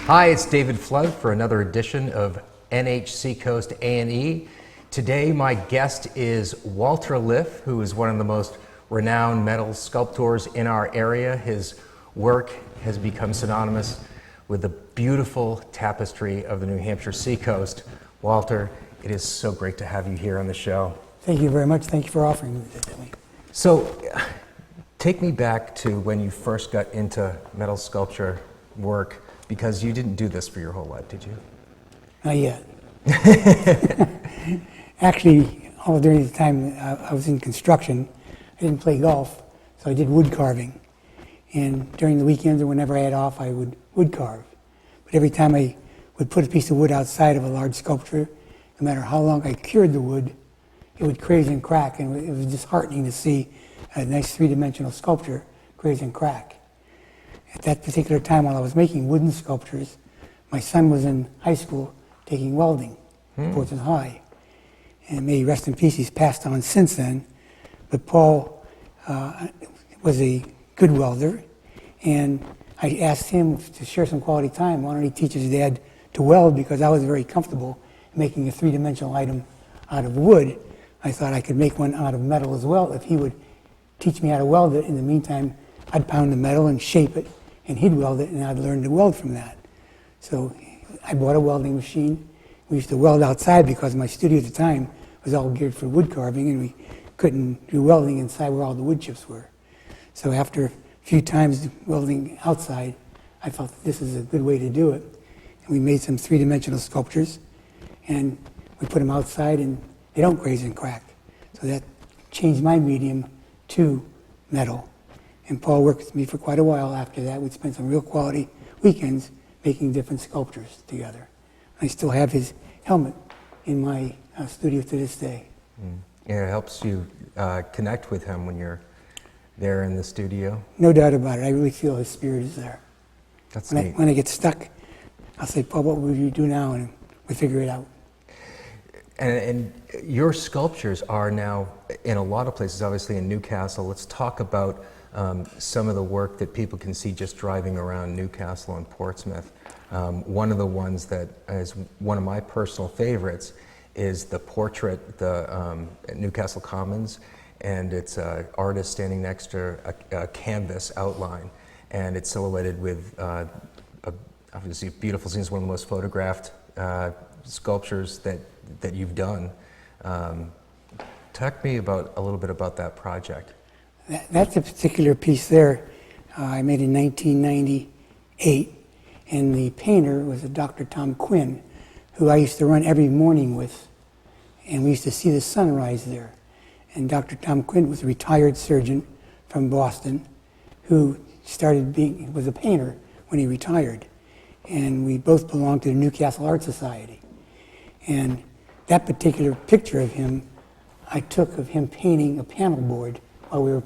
Hi, it's David Flood for another edition of Seacoast A&E. Today my guest is Walter Liff, who is one of the most renowned metal sculptors in our area. His work has become synonymous with the beautiful tapestry of the New Hampshire Seacoast. Walter, it is so great to have you here on the show. Thank you very much. Thank you for offering this to me. So, take me back to when you first got into metal sculpture work, because you didn't do this for your whole life, did you? Not yet. Actually, all during the time I was in construction, I didn't play golf, so I did wood carving. And during the weekends or whenever I had off, I would wood carve. But every time I would put a piece of wood outside of a large sculpture, no matter how long I cured the wood, it would craze and crack, and it was disheartening to see a nice three-dimensional sculpture craze and crack. At that particular time, while I was making wooden sculptures, my son was in high school taking welding at Portsmouth High. And may he rest in peace, he's passed on since then. But Paul was a good welder, and I asked him to share some quality time. Why don't he teach his dad to weld, because I was very comfortable making a three-dimensional item out of wood. I thought I could make one out of metal as well if he would teach me how to weld it. In the meantime, I'd pound the metal and shape it, and he'd weld it, and I'd learn to weld from that. So I bought a welding machine. We used to weld outside because my studio at the time was all geared for wood carving, and we couldn't do welding inside where all the wood chips were. So after a few times welding outside, I felt that this is a good way to do it. And we made some three-dimensional sculptures, and we put them outside, and they don't craze and crack. So that changed my medium to metal. And Paul worked with me for quite a while after that. We'd spend some real quality weekends making different sculptures together. I still have his helmet in my studio to this day. Yeah, it helps you connect with him when you're there in the studio. No doubt about it. I really feel his spirit is there. That's when neat. When I get stuck, I'll say, Paul, what would you do now? And we figure it out. And your sculptures are now in a lot of places, obviously in Newcastle. Let's talk about some of the work that people can see just driving around Newcastle and Portsmouth. One of the ones that is one of my personal favorites is the portrait at Newcastle Commons, and it's an artist standing next to a canvas outline, and it's silhouetted with obviously beautiful scenes, one of the most photographed sculptures that you've done. Talk to me a little bit about that project. That's a particular piece there I made in 1998, and the painter was a Dr. Tom Quinn, who I used to run every morning with, and we used to see the sunrise there. And Dr. Tom Quinn was a retired surgeon from Boston who was a painter when he retired, and we both belonged to the Newcastle Art Society. And that particular picture of him, I took of him painting a panel board while we were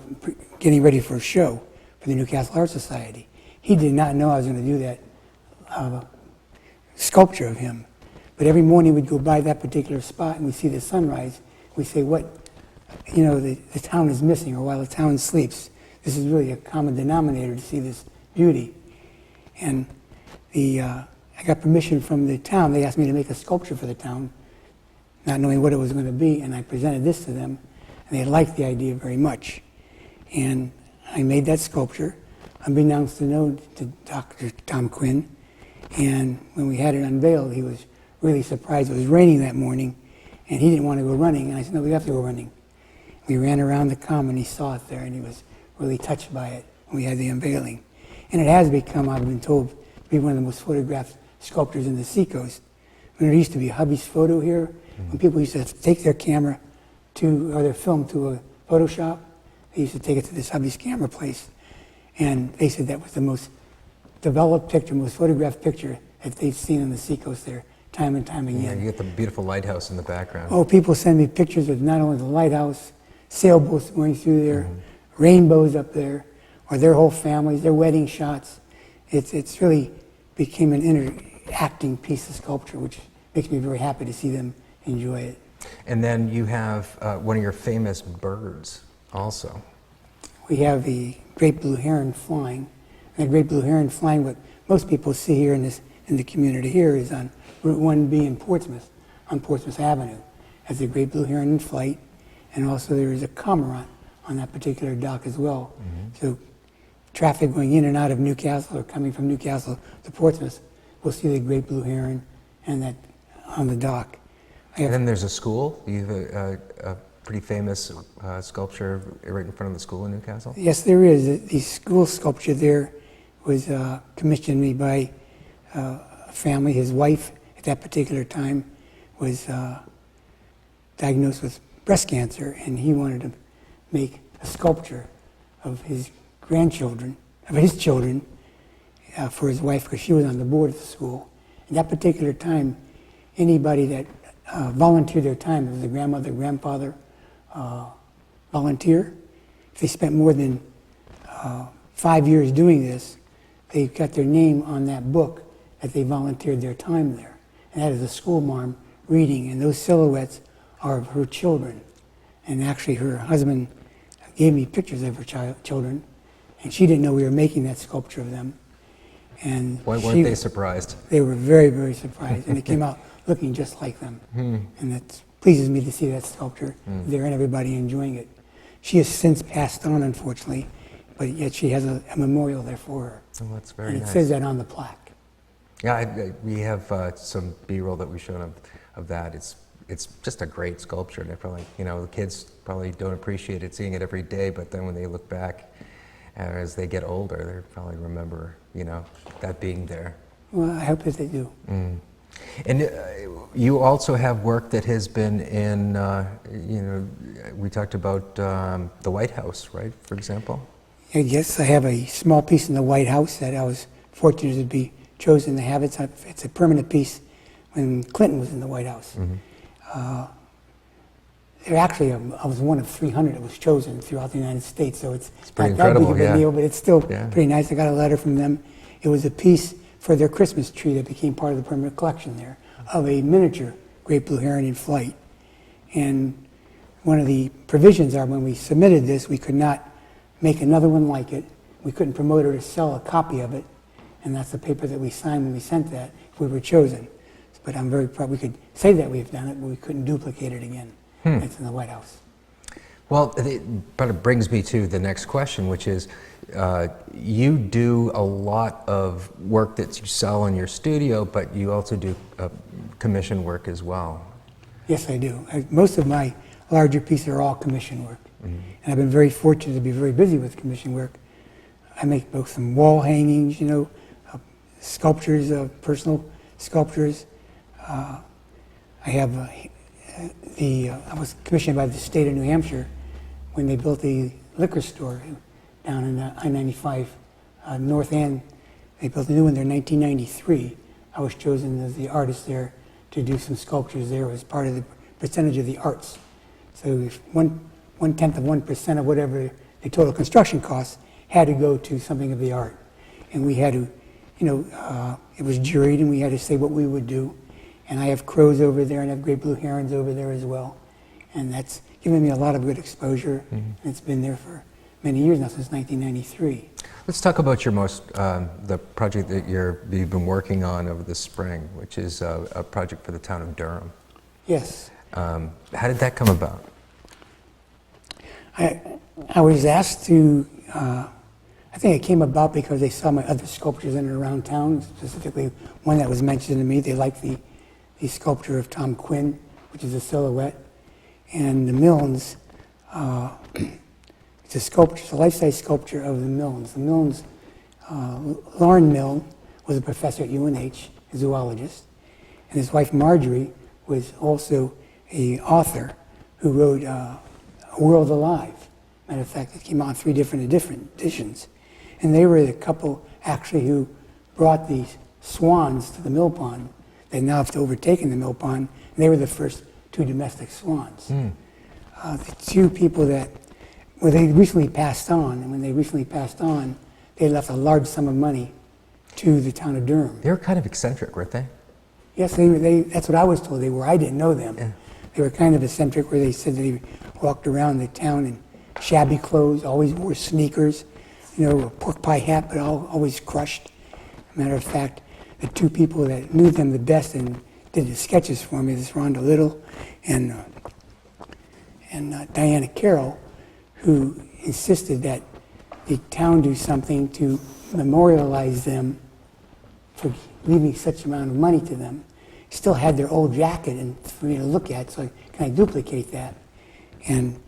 getting ready for a show for the Newcastle Art Society. He did not know I was going to do that sculpture of him. But every morning we'd go by that particular spot and we'd see the sunrise. We'd say, what, the town is missing, or while the town sleeps. This is really a common denominator to see this beauty. And I got permission from the town. They asked me to make a sculpture for the town, not knowing what it was going to be, and I presented this to them, and they liked the idea very much. And I made that sculpture, unbeknownst to Dr. Tom Quinn, and when we had it unveiled, he was really surprised. It was raining that morning, and he didn't want to go running, and I said, no, we have to go running. We ran around the common, he saw it there, and he was really touched by it when we had the unveiling. And it has become, I've been told, to be one of the most photographed sculptures in the Seacoast. When there used to be a Hubby's Photo here, when people used to take their camera or their film to a photo shop, they used to take it to this Hubby's camera place. And they said that was the most developed picture, most photographed picture that they've seen on the Seacoast there, time and time again. Yeah, you get the beautiful lighthouse in the background. Oh, people send me pictures of not only the lighthouse, sailboats going through there, rainbows up there, or their whole families, their wedding shots. It's really became an interacting piece of sculpture, which makes me very happy to see them enjoy it. And then you have one of your famous birds also. We have the great blue heron flying. The great blue heron flying what most people see here in this in the community here is on Route 1B in Portsmouth, on Portsmouth Avenue. Has a great blue heron in flight, and also there is a cormorant on that particular dock as well. So traffic going in and out of Newcastle or coming from Newcastle to Portsmouth will see the great blue heron and that on the dock. And then there's a school. You have a pretty famous sculpture right in front of the school in Newcastle. Yes, there is. The school sculpture there was commissioned me by a family. His wife at that particular time was diagnosed with breast cancer, and he wanted to make a sculpture of his grandchildren, of his children, for his wife, because she was on the board of the school. At that particular time, anybody that volunteered their time, it was a grandmother, grandfather, volunteer. If they spent more than 5 years doing this, they got their name on that book that they volunteered their time there. And that is a school marm reading, and those silhouettes are of her children. And actually her husband gave me pictures of her children, and she didn't know we were making that sculpture of them. And Why weren't they surprised? They were very, very surprised, and it came out looking just like them. And it pleases me to see that sculpture there and everybody enjoying it. She has since passed on, unfortunately, but yet she has a memorial there for her. Oh, that's very and it nice. says that on the plaque. Yeah, we have some B-roll that we've shown of that. It's just a great sculpture. And probably, the kids probably don't appreciate it, seeing it every day, but then when they look back as they get older, they probably remember, that being there. Well, I hope that they do. And you also have work that has been in, we talked about the White House, right, for example? Yes, I have a small piece in the White House that I was fortunate to be chosen to have. It's a permanent piece when Clinton was in the White House. I was one of 300 that was chosen throughout the United States, so it's pretty not that big incredible, of a yeah. deal, but it's still Yeah. pretty nice. I got a letter from them. It was a piece for their Christmas tree that became part of the permanent collection there, of a miniature great blue heron in flight. And one of the provisions are when we submitted this, we could not make another one like it. We couldn't promote or sell a copy of it, and that's the paper that we signed when we sent that if we were chosen. But I'm very proud. We could say that we've done it, but we couldn't duplicate it again. It's in the White House. Well, but it brings me to the next question, which is, you do a lot of work that you sell in your studio, but you also do commission work as well. Yes, I do. Most of my larger pieces are all commission work. And I've been very fortunate to be very busy with commission work. I make both some wall hangings, sculptures, personal sculptures. I was commissioned by the state of New Hampshire when they built the liquor store down in I-95 North End. They built a new one there in 1993. I was chosen as the artist there to do some sculptures there as part of the percentage of the arts. So if 1/10 of whatever the total construction costs had to go to something of the art. And we had to, it was juried, and we had to say what we would do. And I have crows over there, and I have great blue herons over there as well. And that's given me a lot of good exposure. And it's been there for many years now, since 1993. Let's talk about your the project that you've been working on over the spring, which is a project for the town of Durham. Yes. How did that come about? I was asked to, I think it came about because they saw my other sculptures in and around town, specifically one that was mentioned to me. They liked the sculpture of Tom Quinn, which is a silhouette, and the Milnes. It's a sculpture, it's a life-size sculpture of the Milnes. The Milnes, Lauren Milne was a professor at UNH, a zoologist, and his wife Marjorie was also an author who wrote A World Alive. Matter of fact, it came out in 3 different editions. And they were the couple actually who brought these swans to the mill pond. They now have overtaken the mill pond, and they were the first 2 domestic swans. The 2 people that, they recently passed on, and when they recently passed on, they left a large sum of money to the town of Durham. They were kind of eccentric, weren't they? Yes, that's what I was told they were. I didn't know them. Yeah. They were kind of eccentric, where they said they walked around the town in shabby clothes, always wore sneakers, a pork pie hat, but always crushed. Matter of fact, the two people that knew them the best and did the sketches for me, this Rhonda Little and Diana Carroll, who insisted that the town do something to memorialize them for leaving such amount of money to them. Still had their old jacket and for me to look at, so can I duplicate that? And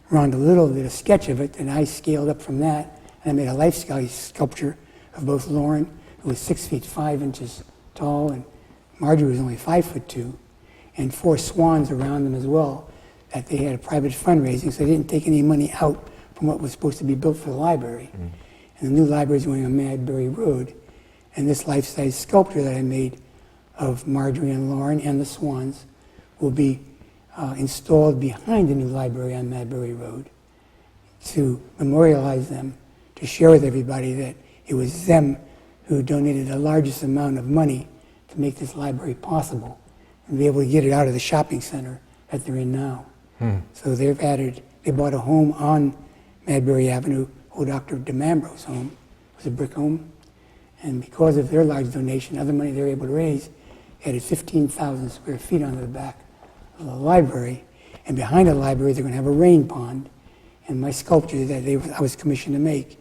Rhonda Little did a sketch of it, and I scaled up from that, and I made a life-size sculpture of both Lauren, who was 6 feet 5 inches tall, and Marjorie was only 5'2", and 4 swans around them as well, that they had a private fundraising, so they didn't take any money out from what was supposed to be built for the library. And the new library is going on Madbury Road, and this life-size sculpture that I made of Marjorie and Lauren and the swans will be installed behind the new library on Madbury Road to memorialize them, to share with everybody that it was them who donated the largest amount of money to make this library possible and be able to get it out of the shopping center that they're in now. So they bought a home on Madbury Avenue, old Dr. DeMambro's home. It was a brick home. And because of their large donation, other money they were able to raise, added 15,000 square feet onto the back of the library. And behind the library, they're going to have a rain pond. And my sculpture that I was commissioned to make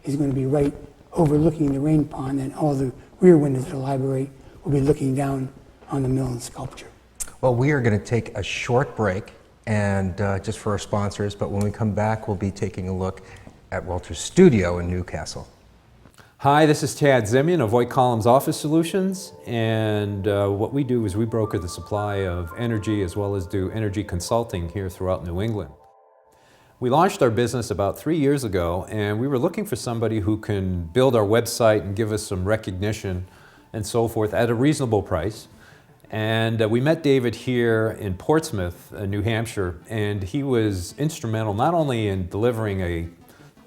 is going to be right overlooking the rain pond, and all the rear windows of the library will be looking down on the mill and sculpture. Well, we are going to take a short break, and just for our sponsors, but when we come back, we'll be taking a look at Walter's studio in Newcastle. Hi, this is Tad Zimian of White Columns Office Solutions, and what we do is we broker the supply of energy as well as do energy consulting here throughout New England. We launched our business about 3 years ago, and we were looking for somebody who can build our website and give us some recognition and so forth at a reasonable price. And we met David here in Portsmouth, New Hampshire, and he was instrumental not only in delivering a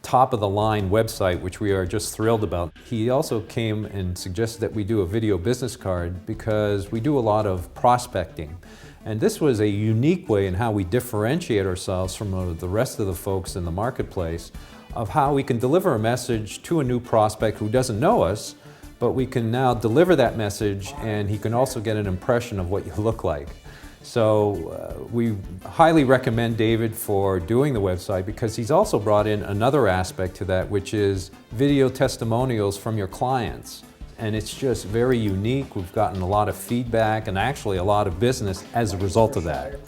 top-of-the-line website, which we are just thrilled about. He also came and suggested that we do a video business card because we do a lot of prospecting. And this was a unique way in how we differentiate ourselves from the rest of the folks in the marketplace of how we can deliver a message to a new prospect who doesn't know us, but we can now deliver that message and he can also get an impression of what you look like. So we highly recommend David for doing the website because he's also brought in another aspect to that, which is video testimonials from your clients. And it's just very unique. We've gotten a lot of feedback and actually a lot of business as a result of that.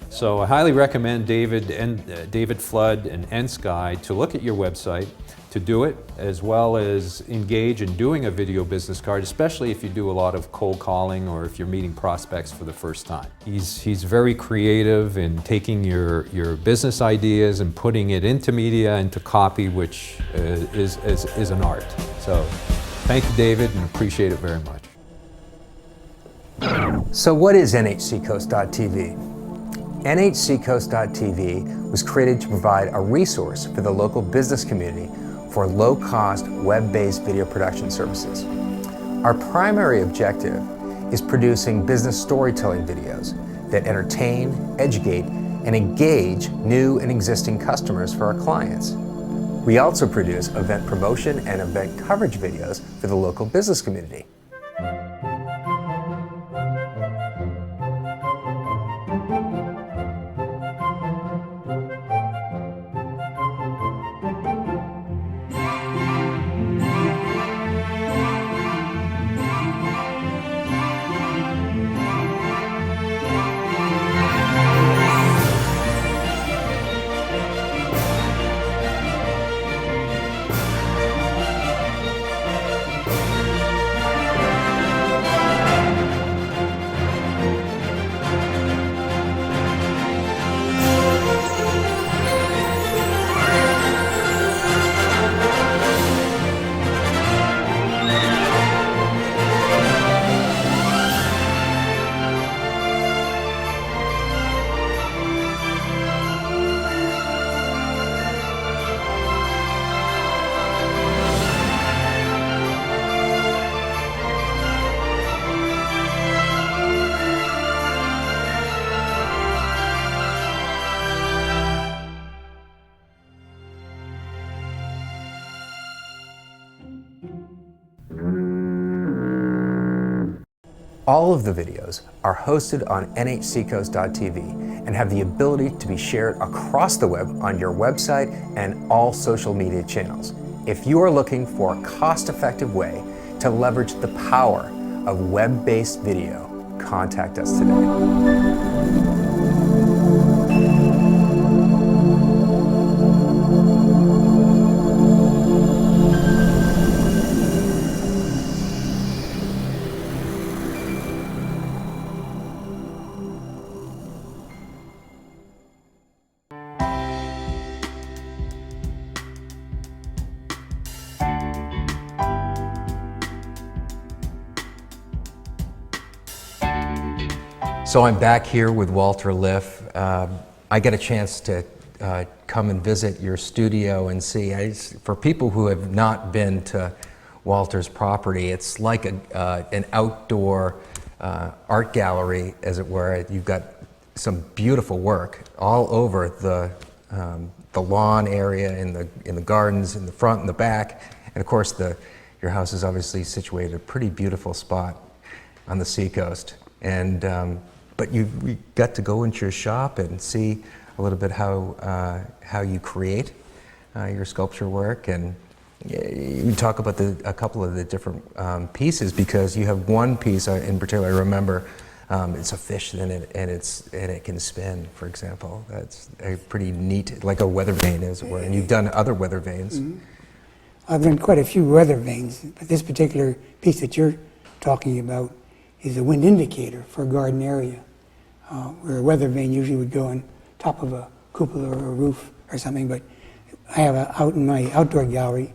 So I highly recommend David Flood and N-Sky to look at your website, to do it, as well as engage in doing a video business card, especially if you do a lot of cold calling or if you're meeting prospects for the first time. He's very creative in taking your business ideas and putting it into media, into copy, which is an art. So thank you, David, and appreciate it very much. So what is NHSeacoast.tv? NHSeacoast.tv was created to provide a resource for the local business community for low-cost, web-based video production services. Our primary objective is producing business storytelling videos that entertain, educate, and engage new and existing customers for our clients. We also produce event promotion and event coverage videos for the local business community. All of the videos are hosted on nhseacoast.tv and have the ability to be shared across the web on your website and all social media channels. If you are looking for a cost-effective way to leverage the power of web-based video, contact us today. So I'm back here with Walter Liff. I get a chance to come and visit your studio and see. For people who have not been to Walter's property, it's like an outdoor art gallery, as it were. You've got some beautiful work all over the lawn area, in the gardens, in the front and the back, and of course your house is obviously situated in a pretty beautiful spot on the Seacoast. And but you got to go into your shop and see a little bit how you create your sculpture work, and you talk about a couple of the different pieces, because you have one piece in particular I remember. It's a fish and it can spin, for example. That's a pretty neat, like a weather vane, as it were. And you've done other weather vanes. Mm-hmm. I've done quite a few weather vanes, but this particular piece that you're talking about is a wind indicator for a garden area, where a weather vane usually would go on top of a cupola or a roof or something. But I have out in my outdoor gallery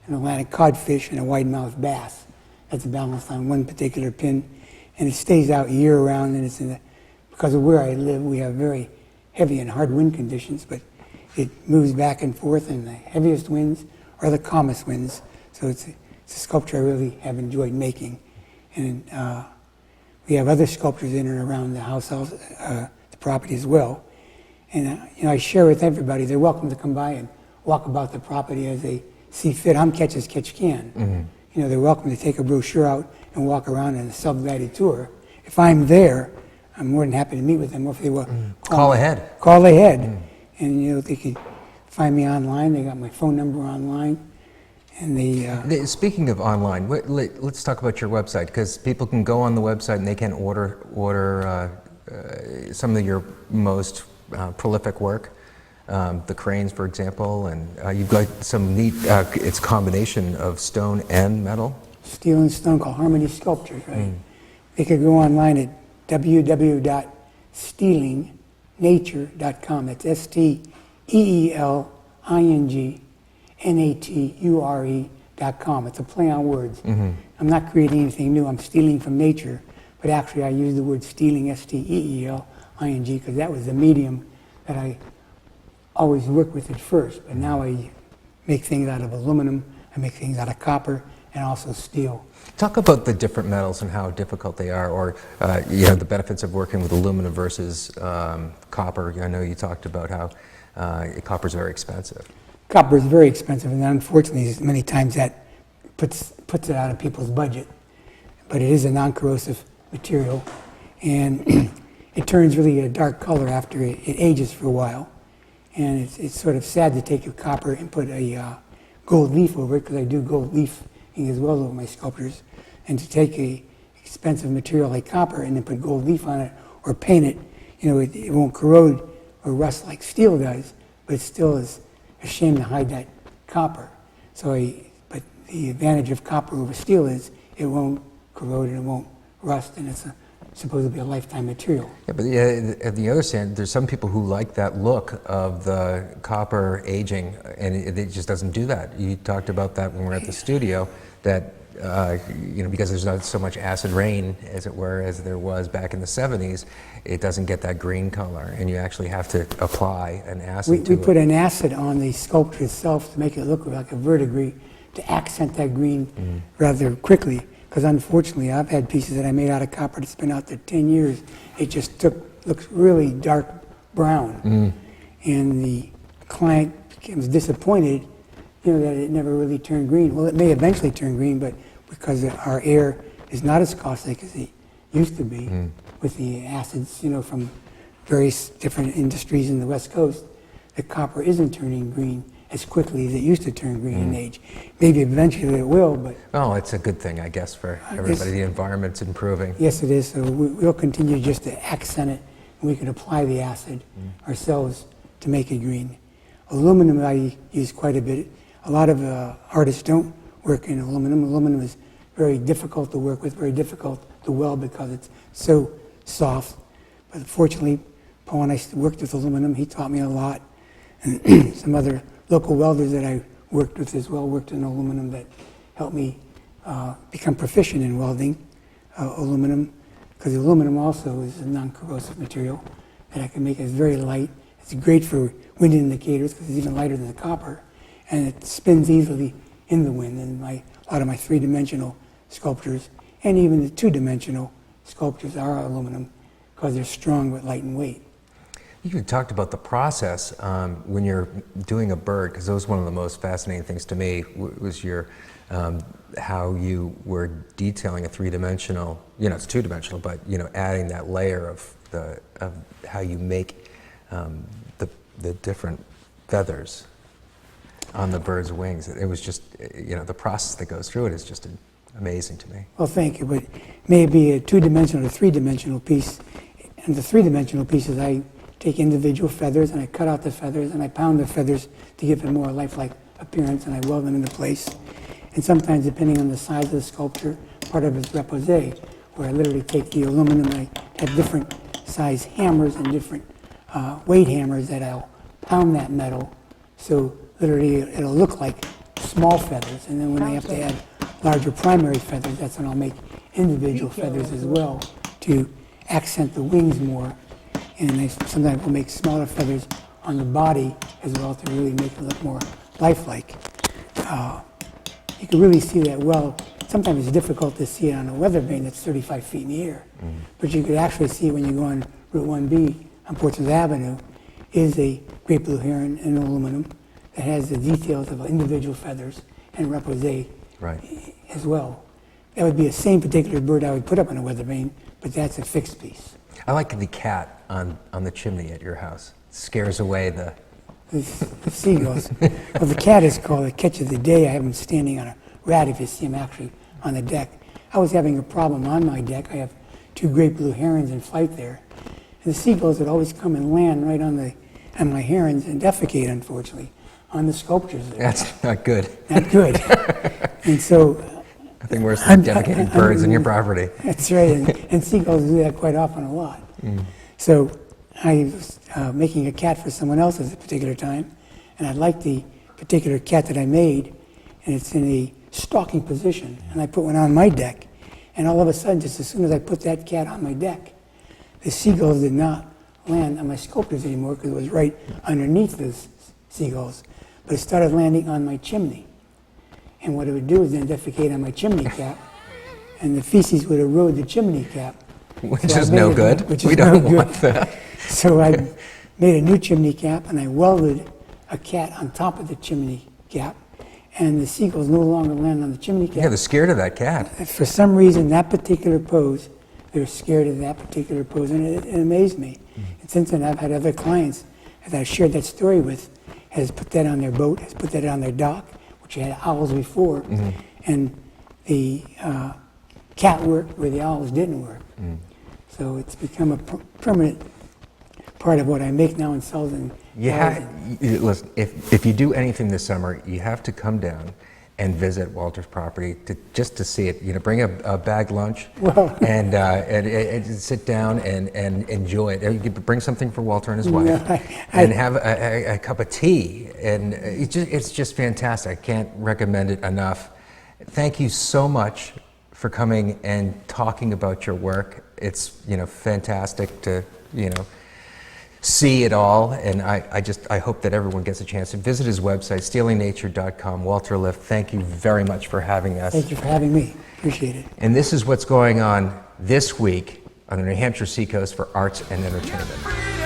an Atlantic codfish and a wide-mouthed bass that's balanced on one particular pin, and it stays out year-round. And it's because of where I live, we have very heavy and hard wind conditions, but it moves back and forth, and the heaviest winds are the calmest winds. So it's a sculpture I really have enjoyed making. And we have other sculptures in and around the house, the property as well. And I share with everybody. They're welcome to come by and walk about the property as they see fit. I'm catch as catch can. Mm-hmm. They're welcome to take a brochure out and walk around in a self-guided tour. If I'm there, I'm more than happy to meet with them. Or if they will, call ahead. Call ahead, and they can find me online. They got my phone number online. And speaking of online, let's talk about your website, because people can go on the website and they can order some of your most prolific work, the cranes, for example, and you've got some neat. It's a combination of stone and metal. Steel and stone, called Harmony Sculptures, right? They could go online at www.steelingnature.com. That's SteelingNature.com. It's a play on words. Mm-hmm. I'm not creating anything new. I'm stealing from nature, but actually I use the word stealing, STEELING, because that was the medium that I always worked with at first. But now I make things out of aluminum, I make things out of copper, and also steel. Talk about the different metals and how difficult they are, or the benefits of working with aluminum versus copper. I know you talked about how copper is very expensive. Copper is very expensive, and unfortunately, many times that puts it out of people's budget. But it is a non-corrosive material, and it turns really a dark color after it ages for a while. And it's sort of sad to take a copper and put a gold leaf over it, because I do gold leafing as well over my sculptures. And to take a expensive material like copper and then put gold leaf on it or paint it, it won't corrode or rust like steel does, but it still is a shame to hide that copper. But the advantage of copper over steel is it won't corrode and it won't rust, and it's supposed to be a lifetime material. Yeah, but at the other hand, there's some people who like that look of the copper aging, and it just doesn't do that. You talked about that when we were at the studio, that because there's not so much acid rain, as it were, as there was back in the 70s, it doesn't get that green color, and you actually have to apply an acid to it. We put an acid on the sculpture itself to make it look like a verdigris, to accent that green rather quickly. Because unfortunately, I've had pieces that I made out of copper that's been out there 10 years. It just looks really dark brown. And the client becomes disappointed, that it never really turned green. Well, it may eventually turn green, but because our air is not as caustic as the used to be with the acids, from various different industries in the West Coast. The copper isn't turning green as quickly as it used to turn green in age. Maybe eventually it will, but... Oh, it's a good thing, I guess, for everybody. The environment's improving. Yes, it is. So we'll continue just to accent it, and we can apply the acid ourselves to make it green. Aluminum I use quite a bit. A lot of artists don't work in aluminum. Aluminum is very difficult to work with, very difficult to weld because it's so soft. But fortunately, Paul and I worked with aluminum. He taught me a lot. And some other local welders that I worked with as well worked in aluminum that helped me become proficient in welding aluminum, because aluminum also is a non-corrosive material that I can make. It's very light. It's great for wind indicators because it's even lighter than the copper, and it spins easily in the wind. And a lot of my three-dimensional sculptures and even the two-dimensional sculptures are aluminum because they're strong but light in weight. You talked about the process when you're doing a bird, because that was one of the most fascinating things to me, was your how you were detailing a three-dimensional, it's two-dimensional, but adding that layer of how you make the different feathers on the bird's wings. It was just, the process that goes through it is just amazing to me. Well, thank you, but maybe a two-dimensional or three-dimensional piece. And the three-dimensional pieces, I take individual feathers and I cut out the feathers and I pound the feathers to give it more lifelike appearance, and I weld them into place. And sometimes, depending on the size of the sculpture, part of it's repoussé, where I literally take the aluminum and I have different size hammers and different weight hammers that I'll pound that metal, so literally it'll look like small feathers. And then when I have to add larger primary feathers, that's when I'll make individual feathers as well to accent the wings more. And sometimes we'll make smaller feathers on the body as well to really make it look more lifelike. You can really see that well. Sometimes it's difficult to see it on a weather vane that's 35 feet in the air. But you could actually see when you go on Route 1B on Portsmouth Avenue is a great blue heron in aluminum that has the details of individual feathers and repoussé as well. That would be the same particular bird I would put up on a weather vane, but that's a fixed piece. I like the cat on the chimney at your house. It scares away the seagulls. Well, the cat is called the catch of the day. I have him standing on a rat if you see him actually on the deck. I was having a problem on my deck. I have two great blue herons in flight there. And the seagulls would always come and land right on my herons and defecate, unfortunately, on the sculptures there. That's not good. Not good. And so... Nothing worse than defecating birds in your property. That's right, and seagulls do that quite often a lot. So I was making a cat for someone else at a particular time, and I liked the particular cat that I made, and it's in a stalking position, and I put one on my deck, and all of a sudden, just as soon as I put that cat on my deck, the seagulls did not land on my sculptures anymore because it was right underneath the seagulls, but it started landing on my chimney. And what it would do is then defecate on my chimney cap, and the feces would erode the chimney cap. Which is no good. We don't want that. So I made a new chimney cap, and I welded a cat on top of the chimney cap, and the seagulls no longer land on the chimney cap. Yeah, they're scared of that cat. For some reason, that particular pose, they're scared of that particular pose, and it amazed me. And since then, I've had other clients that I shared that story with, has put that on their boat, has put that on their dock, which had owls before, and the cat worked where the owls didn't work. So it's become a permanent part of what I make now and sell in. Listen, if you do anything this summer, you have to come down and visit Walter's property just to see it. Bring a bag lunch and sit down and enjoy it. You could bring something for Walter and his wife, and have a cup of tea, and it's just fantastic. I can't recommend it enough. Thank you so much for coming and talking about your work. It's fantastic to see it all, and I hope that everyone gets a chance to visit his website, stealingnature.com. Walter Liff, thank you very much for having us. Thank you for having me. Appreciate it. And this is what's going on this week on the New Hampshire Seacoast for arts and entertainment.